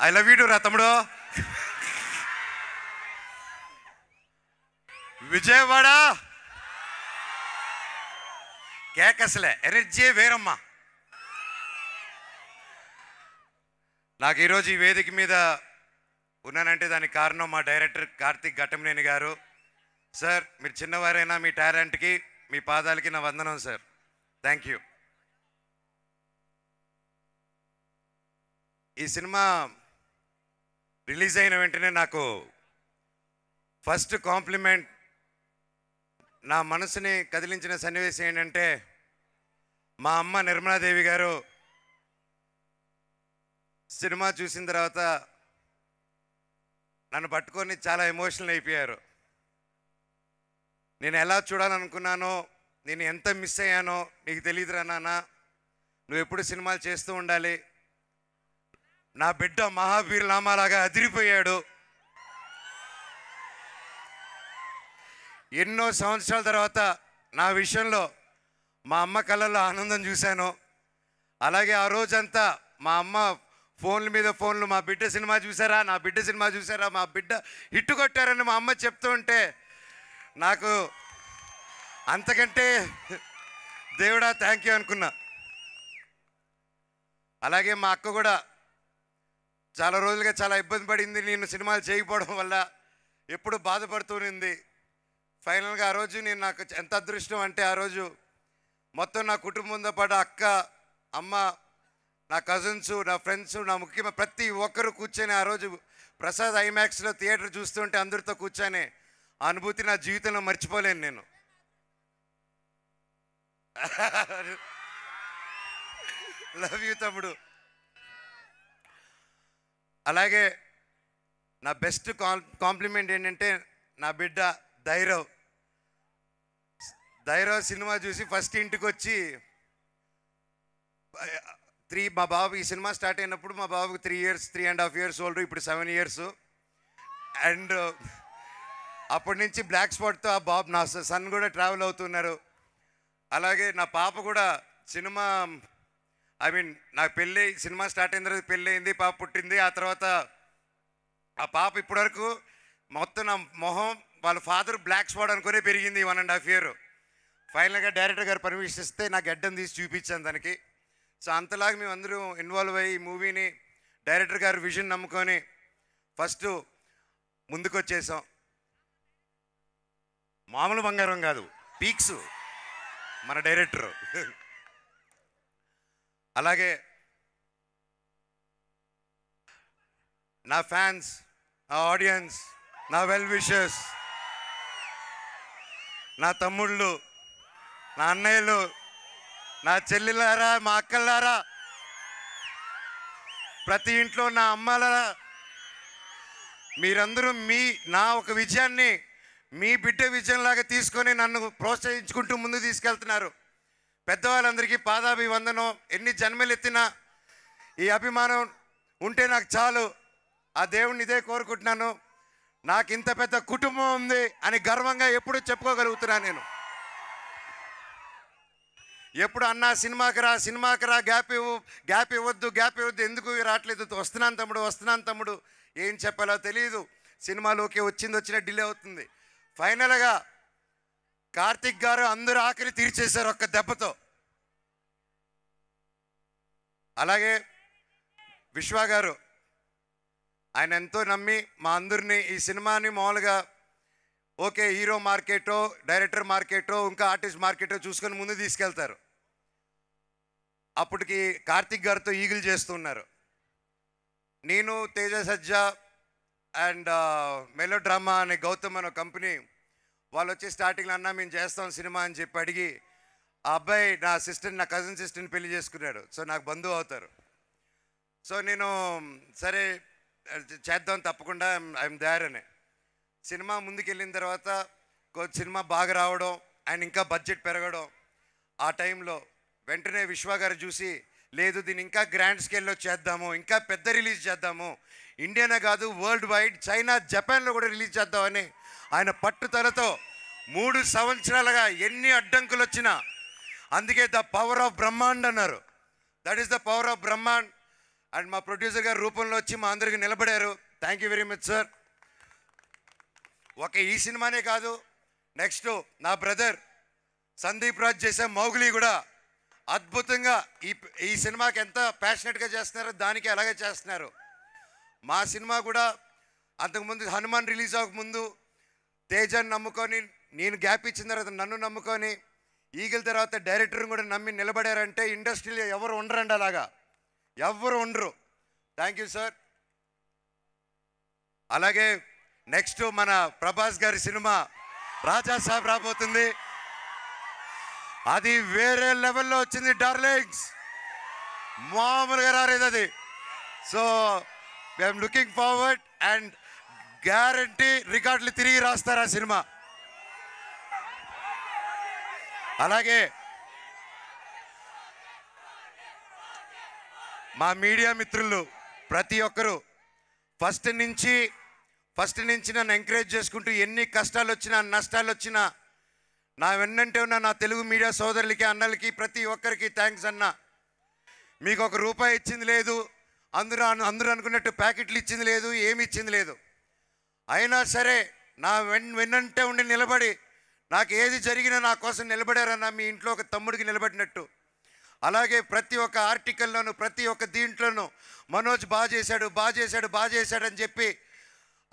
I love you to రా తమ్ముడు. Vijayawada కేకసలే energy వేరమ్మా. నాకు ఈరోజు ఈ వేదిక మీద ఉన్నానంటే దానికి కారణం మా డైరెక్టర్ కార్తిక్ ఘట్టమనేని గారు. సార్, మీరు చిన్నవారైనా మీ టాలెంట్కి మీ పాదాలకి నా వందనం సార్. Thank you. ఈ సినిమా రిలీజ్ అయిన వెంటనే నాకు ఫస్ట్ కాంప్లిమెంట్, నా మనసుని కదిలించిన సన్నివేశం ఏంటంటే మా అమ్మ నిర్మలాదేవి గారు సినిమా చూసిన తర్వాత నన్ను పట్టుకొని చాలా ఎమోషనల్ అయిపోయారు. నేను ఎలా చూడాలనుకున్నానో, నేను ఎంత మిస్ అయ్యానో నీకు తెలియదురా నాన్న, నువ్వు ఎప్పుడు సినిమాలు చేస్తూ ఉండాలి. నా బిడ్డ మహావీర్ నామాలాగా అదిరిపోయాడు. ఎన్నో సంవత్సరాల తర్వాత నా విషయంలో మా అమ్మ కళ్ళల్లో ఆనందం చూశాను. అలాగే ఆ రోజంతా మా అమ్మ ఫోన్ల మీద ఫోన్లు, మా బిడ్డ సినిమా చూసారా, నా బిడ్డ సినిమా చూసారా, మా బిడ్డ హిట్టు కొట్టారని మా అమ్మ చెప్తూ ఉంటే నాకు అంతకంటే దేవుడా థ్యాంక్ యూ అనుకున్నా. అలాగే మా అక్క కూడా చాలా రోజులుగా చాలా ఇబ్బంది పడింది, నేను సినిమాలు చేయకపోవడం వల్ల ఎప్పుడు బాధపడుతూనింది. ఫైనల్గా ఆ రోజు నేను, నాకు ఎంత అదృష్టం అంటే ఆ రోజు మొత్తం నా కుటుంబంతో పాటు అక్క, అమ్మ, నా కజిన్స్, నా ఫ్రెండ్స్, నా ముఖ్యమైన ప్రతి ఒక్కరు కూర్చొని ఆ రోజు ప్రసాద్ ఐమాక్స్లో థియేటర్ చూస్తుంటే అందరితో కూర్చొని ఆ అనుభూతి నా జీవితంలో మర్చిపోలేను నేను. లవ్ యూ తమ్ముడు. అలాగే నా బెస్ట్ కాంప్లిమెంట్ ఏంటంటే నా బిడ్డ ధైర్యం సినిమా చూసి ఫస్ట్ ఇంటికి వచ్చి మా బాబు ఈ సినిమా స్టార్ట్ అయినప్పుడు మా బాబుకి 3.5 years ఓల్డ్, ఇప్పుడు 7 years. అండ్ అప్పటి నుంచి బ్లాక్ స్పాట్తో ఆ బాబు, నా సన్ కూడా ట్రావెల్ అవుతున్నారు. అలాగే నా పాప కూడా సినిమా, నా పెళ్ళి, సినిమా స్టార్ట్ అయిన తర్వాత పెళ్ళి అయింది, పాప పుట్టింది. ఆ తర్వాత ఆ పాప ఇప్పటివరకు మొత్తం నా మొహం వాళ్ళ ఫాదర్ బ్లాక్ స్పాట్ అనుకునే పెరిగింది 1.5 year. ఫైనల్గా డైరెక్టర్ గారు పర్మిషన్ ఇస్తే నా గడ్డం తీసి చూపించాను దానికి. సో అంతలాగా మేము అందరూ ఇన్వాల్వ్ అయ్యి ఈ మూవీని డైరెక్టర్ గారు విజన్ నమ్ముకొని ఫస్ట్ ముందుకు వచ్చేసాం. మామూలు బంగారం కాదు, పీక్స్ మన డైరెక్టరు. అలాగే నా ఫ్యాన్స్, నా ఆడియన్స్, నా వెల్ విషర్స్, నా తమ్ముళ్ళు, నా అన్నయ్యలు, నా చెల్లెలారా, మా అక్కలారా, ప్రతి ఇంట్లో నా అమ్మలారా, మీరందరూ నా ఒక విజయాన్ని మీ బిడ్డ విజయంలాగా తీసుకొని నన్ను ప్రోత్సహించుకుంటూ ముందుకు తీసుకెళ్తున్నారు. పెద్దవాళ్ళందరికీ పాదాభివందనం. ఎన్ని జన్మలు ఎత్తినా ఈ అభిమానం ఉంటే నాకు చాలు. ఆ దేవుణ్ణి ఇదే కోరుకుంటున్నాను. నాకు ఇంత పెద్ద కుటుంబం ఉంది అని గర్వంగా ఎప్పుడు చెప్పుకోగలుగుతున్నా నేను. ఎప్పుడు అన్నా సినిమాకి రా, గ్యాప్ ఇవ్వద్దు, ఎందుకు రావట్లేదు, వస్తున్నాను తమ్ముడు, ఏం చెప్పాలో తెలియదు. సినిమాలోకి వచ్చిన డిలే అవుతుంది. ఫైనల్గా కార్తిక్ గారు అందరూ ఆఖరి తీర్చేశారు ఒక్క దెబ్బతో. అలాగే విశ్వ గారు, ఆయన ఎంతో నమ్మి మా అందరినీ ఈ సినిమాని మామూలుగా ఓకే హీరో మార్కెటో, డైరెక్టర్ మార్కెటో, ఇంకా ఆర్టిస్ట్ మార్కెటో చూసుకొని ముందు తీసుకెళ్తారు. అప్పటికి కార్తిక్ గారితో ఈగిల్ చేస్తున్నారు. నేను, తేజ సజ్జా అండ్ మెలో డ్రామా అనే గౌతమ్ అనే కంపెనీ వాళ్ళు వచ్చి స్టార్టింగ్లో అన్నా మేము చేస్తాం సినిమా అని చెప్పి అడిగి, ఆ అబ్బాయి నా సిస్టర్, నా కజిన్ సిస్టర్ని పెళ్లి చేసుకున్నాడు. సో నాకు బంధువు అవుతారు. సో నేను సరే చేద్దాం తప్పకుండా, ఐఎమ్ దేర్ అని. సినిమా ముందుకెళ్ళిన తర్వాత సినిమా బాగా రావడం అండ్ ఇంకా బడ్జెట్ పెరగడం, ఆ టైంలో వెంటనే విశ్వ గారు చూసి, లేదు దీన్ని ఇంకా గ్రాండ్ స్కేల్లో చేద్దాము, ఇంకా పెద్ద రిలీజ్ చేద్దాము, ఇండియానే కాదు వరల్డ్ వైడ్, చైనా, జపాన్లో కూడా రిలీజ్ చేద్దామని ఆయన పట్టుదలతో 3 సంవత్సరాలుగా ఎన్ని అడ్డంకులు వచ్చినా, అందుకే ద పవర్ ఆఫ్ బ్రహ్మాండ్ అన్నారు. That is the power of బ్రహ్మాండ్. అండ్ మా ప్రొడ్యూసర్ గారు రూపంలో వచ్చి మా అందరికి నిలబడారు. Thank you very much sir. ఒక ఈ సినిమానే కాదు, నెక్స్ట్ నా బ్రదర్ సందీప్ రాజ్ చేసే మౌగ్లీ కూడా అద్భుతంగా ఈ సినిమాకి ఎంత ప్యాషనెట్గా చేస్తున్నారో దానికి అలాగే చేస్తున్నారు. మా సినిమా కూడా అంతకుముందు హనుమాన్ రిలీజ్ అవ్వకముందు తేజాన్ని నమ్ముకొని, నేను గ్యాప్ ఇచ్చిన తర్వాత నన్ను నమ్ముకొని, ఈగిల్ తర్వాత డైరెక్టర్ని కూడా నమ్మి నిలబడారంటే ఇండస్ట్రీలో ఎవరు ఉండరండి, అలాగా ఎవరు ఉండరు. Thank you sir. అలాగే నెక్స్ట్ మన ప్రభాస్ గారి సినిమా రాజా సాబ్ రాబోతుంది. అది వేరే లెవెల్లో వచ్చింది డార్లింగ్స్, మామూలుగా రాలేదు అది. So I'm looking forward and guarantee రికార్డులు తిరిగి రాస్తారు ఆ సినిమా. అలాగే మా మీడియా మిత్రులు ప్రతి ఒక్కరూ ఫస్ట్ నుంచి నన్ను ఎంకరేజ్ చేసుకుంటూ ఎన్ని కష్టాలు వచ్చినా నష్టాలు వచ్చినా నా వెన్నంటే ఉన్న నా తెలుగు మీడియా సోదరులకి అన్నలకి ప్రతి ఒక్కరికి థ్యాంక్స్ అన్న. మీకు ఒక రూపాయి ఇచ్చింది లేదు, అందరూ అనుకున్నట్టు ప్యాకెట్లు ఇచ్చింది లేదు, ఏమి ఇచ్చింది లేదు. అయినా సరే నా వెన్నంటే ఉండి నిలబడి నాకు ఏది జరిగినా నా కోసం నిలబడారన్న, మీ ఇంట్లో ఒక తమ్ముడికి నిలబడినట్టు. అలాగే ప్రతి ఒక్క ఆర్టికల్లోనూ ప్రతి ఒక్క దీంట్లోనూ మనోజ్ బాగా చేశాడు అని చెప్పి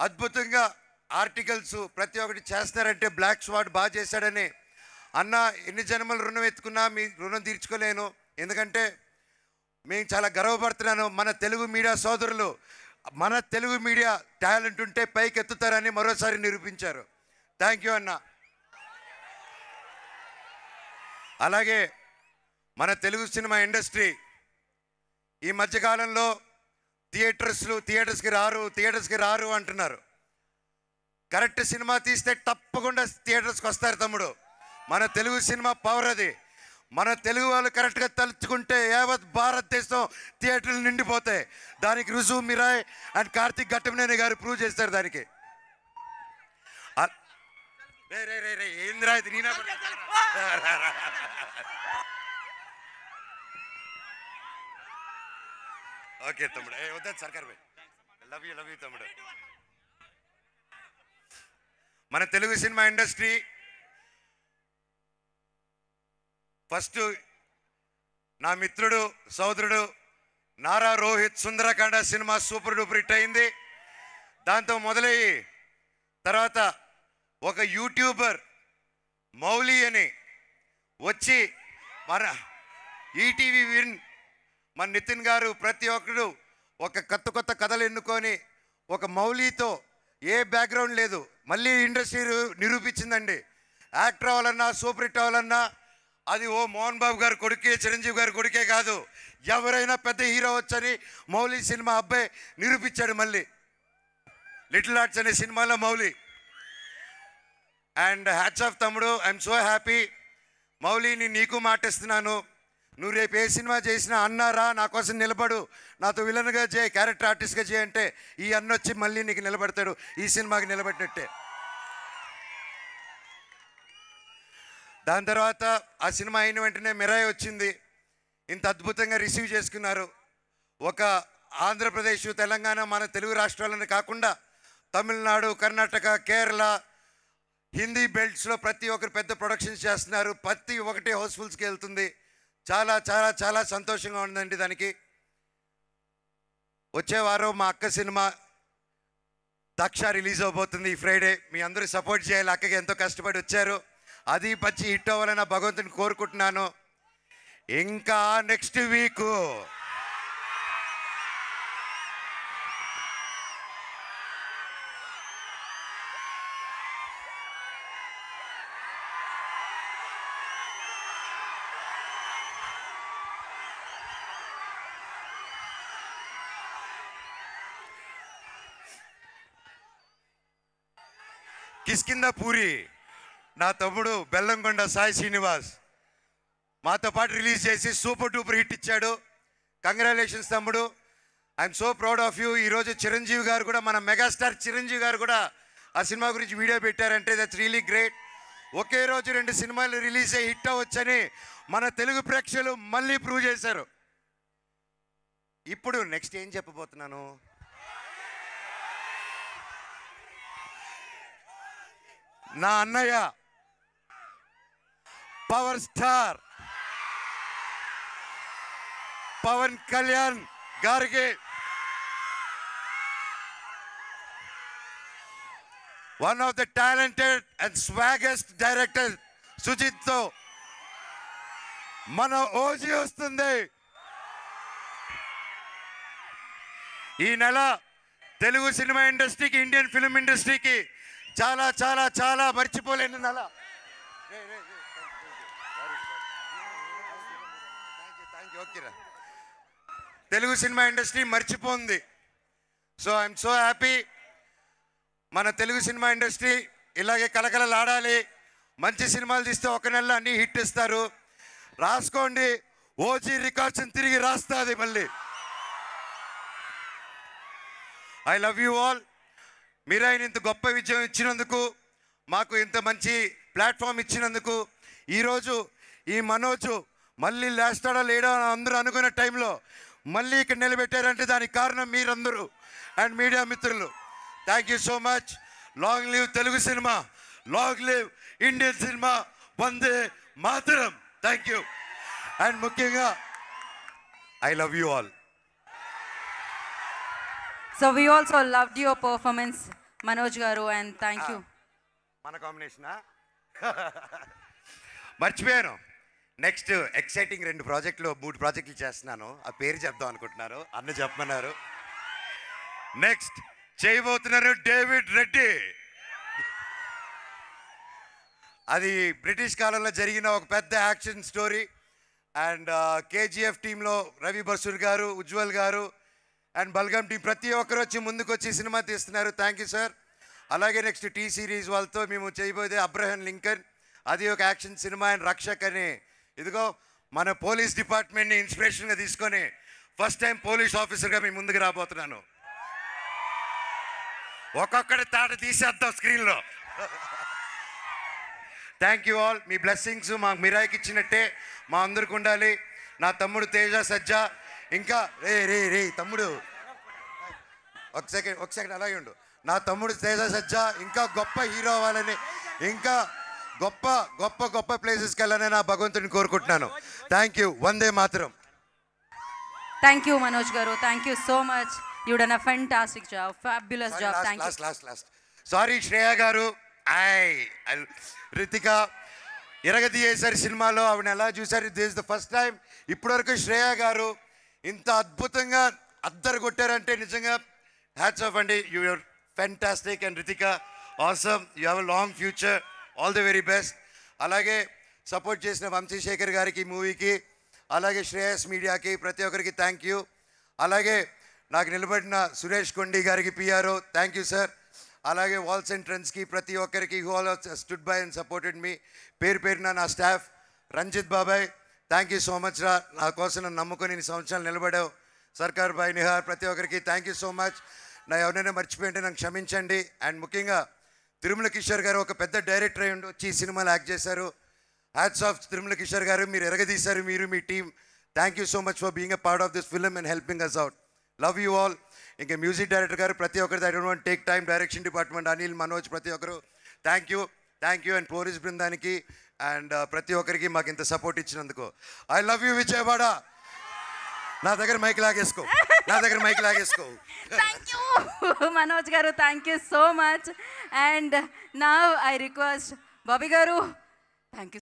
అద్భుతంగా ఆర్టికల్స్ ప్రతి ఒక్కటి చేస్తారంటే బ్లాక్ స్వాట్ బాగా చేశాడని. అన్న ఎన్ని జన్మలు రుణం ఎత్తుకున్నా మీ రుణం తీర్చుకోలేను, ఎందుకంటే మేము చాలా గర్వపడుతున్నాను. మన తెలుగు మీడియా సోదరులు, మన తెలుగు మీడియా టాలెంట్ ఉంటే పైకి ఎత్తుతారని మరోసారి నిరూపించారు. థ్యాంక్ యూ అన్న. అలాగే మన తెలుగు సినిమా ఇండస్ట్రీ ఈ మధ్యకాలంలో థియేటర్స్కి రారు అంటున్నారు. కరెక్ట్ సినిమా తీస్తే తప్పకుండా థియేటర్స్కి వస్తారు తమ్ముడు. మన తెలుగు సినిమా పవర్ అది. మన తెలుగు వాళ్ళు కరెక్ట్గా తలుచుకుంటే యావత్ భారతదేశం థియేటర్లు నిండిపోతాయి. దానికి రుజువు మిరాయ్ అండ్ కార్తిక్ ఘట్టమనేని గారు ప్రూవ్ చేస్తారు దానికి. ఏంద్రా ఇది నేనా? ఓకే తమ్ముడు, వద్దు సర్కార్ భాయ్, లవ్ యూ తమ్ముడు. మన తెలుగు సినిమా ఇండస్ట్రీ ఫస్ట్ నా మిత్రుడు సోదరుడు Nara Rohit Sundarakanda cinema super duper hit అయింది. దాంతో మొదలయ్యి తర్వాత ఒక యూట్యూబర్ మౌలి అని వచ్చి మన ఈటీవీ విన్ మన నితిన్ గారు ప్రతి ఒక్కరు ఒక కొత్త కథలు ఎన్నుకొని ఒక మౌలితో ఏ బ్యాక్గ్రౌండ్ లేదు మళ్ళీ ఇండస్ట్రీ నిరూపించిందండి. యాక్టర్ అవ్వాలన్నా సూపర్ హిట్ అవ్వాలన్నా అది ఓ మోహన్ బాబు గారు కొడుకే చిరంజీవి గారి కొడుకే కాదు, ఎవరైనా పెద్ద హీరో వచ్చని మౌలి సినిమా అబ్బాయి నిరూపించాడు. మళ్ళీ లిటిల్ ఆర్ట్స్ అనే సినిమాలో మౌలి. అండ్ హ్యాట్స్ ఆఫ్ తమ్ముడు, ఐఎమ్ సో హ్యాపీ. మౌలిని నీకు మాటిస్తున్నాను, నువ్వు రేపు ఏ సినిమా చేసినా అన్నారా నా కోసం నిలబడు, నాతో విలన్గా చేయి, క్యారెక్టర్ ఆర్టిస్ట్గా చేయంటే ఈ అన్న వచ్చి మళ్ళీ నీకు నిలబడతాడు, ఈ సినిమాకి నిలబడినట్టే. దాని తర్వాత ఆ సినిమా అయిన వెంటనే మిరాయి వచ్చింది. ఇంత అద్భుతంగా రిసీవ్ చేసుకున్నారు. ఒక ఆంధ్రప్రదేశ్ తెలంగాణ మన తెలుగు రాష్ట్రాలను కాకుండా తమిళనాడు కర్ణాటక కేరళ హిందీ బెల్ట్స్లో ప్రతి ఒక్కరు పెద్ద ప్రొడక్షన్స్ చేస్తున్నారు. ప్రతి ఒక్కటి హౌస్ఫుల్స్కి వెళ్తుంది. చాలా చాలా చాలా సంతోషంగా ఉందండి. దానికి వచ్చే వారం మా అక్క సినిమా దక్ష రిలీజ్ అవబోతుంది ఈ ఫ్రైడే. మీ అందరూ సపోర్ట్ చేయాలి, అక్కకి ఎంతో కష్టపడి వచ్చారు. అది మంచి హిట్ అవ్వాలని భగవంతుని కోరుకుంటున్నాను. ఇంకా నెక్స్ట్ వీక్ కిష్కింధ పూరి నా తమ్ముడు బెల్లంకొండ సాయి శ్రీనివాస్ మాతో పాటు రిలీజ్ చేసి సూపర్ డూపర్ హిట్ ఇచ్చాడు. కంగ్రాచులేషన్స్ తమ్ముడు, I'm so proud of you. ఈరోజు చిరంజీవి గారు కూడా, మన మెగాస్టార్ చిరంజీవి గారు కూడా ఆ సినిమా గురించి వీడియో పెట్టారంటే దట్స్ రియలీ గ్రేట్. ఒకే రోజు 2 సినిమాలు రిలీజ్ అయ్యి హిట్ అవ్వచ్చని మన తెలుగు ప్రేక్షకులు మళ్ళీ ప్రూవ్ చేశారు. ఇప్పుడు నెక్స్ట్ ఏం చెప్పబోతున్నాను? నా అన్నయ్య పవర్ స్టార్ పవన్ కళ్యాణ్ గారికి one of the talented and swaggest director Sujith తో మన ఓజీ వస్తుంది. ఈ నెల తెలుగు సినిమా ఇండస్ట్రీకి, ఇండియన్ ఫిల్మ్ ఇండస్ట్రీకి చాలా చాలా చాలా మర్చిపోలేని నెల. తెలుగు సినిమా ఇండస్ట్రీ మర్చిపోయింది. So I'm so happy. మన తెలుగు సినిమా ఇండస్ట్రీ ఇలాగే కలకలలాడాలి. మంచి సినిమాలు తీస్తే ఒక నెలలో అన్నీ హిట్ ఇస్తారు. రాసుకోండి, ఓజీ రికార్డ్స్ని తిరిగి రాస్తుంది మళ్ళీ. I love you all. మీరు ఆయన ఇంత గొప్ప విజయం ఇచ్చినందుకు, మాకు ఇంత మంచి ప్లాట్ఫామ్ ఇచ్చినందుకు, ఈరోజు ఈ మనోజు మళ్ళీ లేస్తాడా లేడా అని అందరూ అనుకునే టైంలో మళ్ళీ ఇక్కడ నిలబెట్టారంటే దానికి కారణం మీరందరూ అండ్ మీడియా మిత్రులు. Thank you so much. Long live Telugu cinema, long live Indian cinema, Vande Mataram. Thank you. And ముఖ్యంగా I love you all. So we also loved your performance, Manoj garu, and thank you. మన కాంబినేషనా? మర్చిపోయాను. Next exciting 2 ప్రాజెక్టులు 3 ప్రాజెక్టులు చేస్తున్నాను. ఆ పేరు చెప్దాం అనుకుంటున్నారు, అన్న చెప్పమన్నారు. నెక్స్ట్ చేయబోతున్నారు డేవిడ్ రెడ్డి. అది బ్రిటిష్ కాలంలో జరిగిన ఒక పెద్ద యాక్షన్ స్టోరీ. అండ్ కేజీఎఫ్ టీంలో రవి బసూర్ గారు, ఉజ్వల్ గారు అండ్ బల్గమ్ టీం ప్రతి ఒక్కరు వచ్చి ముందుకు వచ్చి సినిమా తీస్తున్నారు. Thank you sir. అలాగే నెక్స్ట్ టీ సిరీస్ వాళ్ళతో మేము చేయబోయేది అబ్రహం లింకన్. అది ఒక యాక్షన్ సినిమా. అండ్ రక్షక్ అని, ఇదిగో మన పోలీస్ డిపార్ట్మెంట్ని ఇన్స్పిరేషన్గా తీసుకొని ఫస్ట్ టైం పోలీస్ ఆఫీసర్గా మీ ముందుకు రాబోతున్నాను. ఒక్కొక్కటి తాట తీసేద్దాం స్క్రీన్లో. Thank you all. Me blessings మాకు మిరాయికి ఇచ్చినట్టే మా అందరికి ఉండాలి. నా తమ్ముడు తేజ సజ్జా, ఇంకా రే తమ్ముడు ఒక సెకండ్ అలాగే ఉండు. నా తమ్ముడు తేజ సజ్జా ఇంకా గొప్ప హీరో అవ్వాలని, ఇంకా గొప్ప గొప్ప గొప్ప ప్లేసెస్కి వెళ్ళాలని నా భగవంతుని కోరుకుంటున్నాను. Thank you. Vande Mataram. Thank you, Manoj garu. Thank you so much. You done a fantastic job, fabulous job. Thank you. Last. Sorry, Shreya గారు. రితిక ఇరగదీయేశారు సినిమాలో. ఆవిడ ఎలా చూసారు? This is the first time. ఇప్పటివరకు శ్రేయ గారు ఇంత అద్భుతంగా అద్దరు కొట్టారంటే నిజంగా హ్యాట్స్ ఆఫ్ అండి. You are fantastic. And Ritika awesome. You have a long future. All the very best. అలాగే సపోర్ట్ చేసిన వంశీశేఖర్ గారికి మూవీకి, అలాగే శ్రేయస్ మీడియాకి, ప్రతి ఒక్కరికి థ్యాంక్ యూ. అలాగే నాకు నిలబడిన సురేష్ కొండి గారికి పిఆర్ఓ థ్యాంక్ యూ సార్. అలాగే వాల్స్ అండ్ ట్రెండ్స్కి ప్రతి ఒక్కరికి who all stood by and supported me. పేరు పేరున నా స్టాఫ్, రంజిత్ బాబాయ్ థ్యాంక్ యూ సో మచ్ రా. నా కోసం నన్ను నమ్ముకొని ఇన్ని సంవత్సరాలు నిలబడావు. సర్కార్ బాయ్, నిహార్, ప్రతి ఒక్కరికి థ్యాంక్ యూ సో మచ్. నా ఎవరైనా మర్చిపోయింటే నాకు క్షమించండి. అండ్ ముఖ్యంగా తిరుమల కిషోర్ గారు ఒక పెద్ద డైరెక్టర్ అయి ఉండి వచ్చి ఈ సినిమాలో యాక్ట్ చేశారు. హ్యాట్స్ ఆఫ్ తిరుమల కిషోర్ గారు. మీరు ఎరగదీశారు, మీరు మీ team. Thank you so much for being a part of this film and helping us out. Love you all. ఇంకా మ్యూజిక్ డైరెక్టర్ గారు ప్రతి ఒక్కరిది, I don't want take time, direction department Anil, Manoj, ప్రతి ఒక్కరు థ్యాంక్ యూ. అండ్ పోలీస్ బృందానికి and ప్రతి ఒక్కరికి మాకు ఇంత సపోర్ట్ ఇచ్చినందుకు. I love you Vijayawada. నా దగ్గర మైక్ లాగేసుకో. Thank you, Manoj garu. Thank you so much. And now I request Bobby garu. Thank you.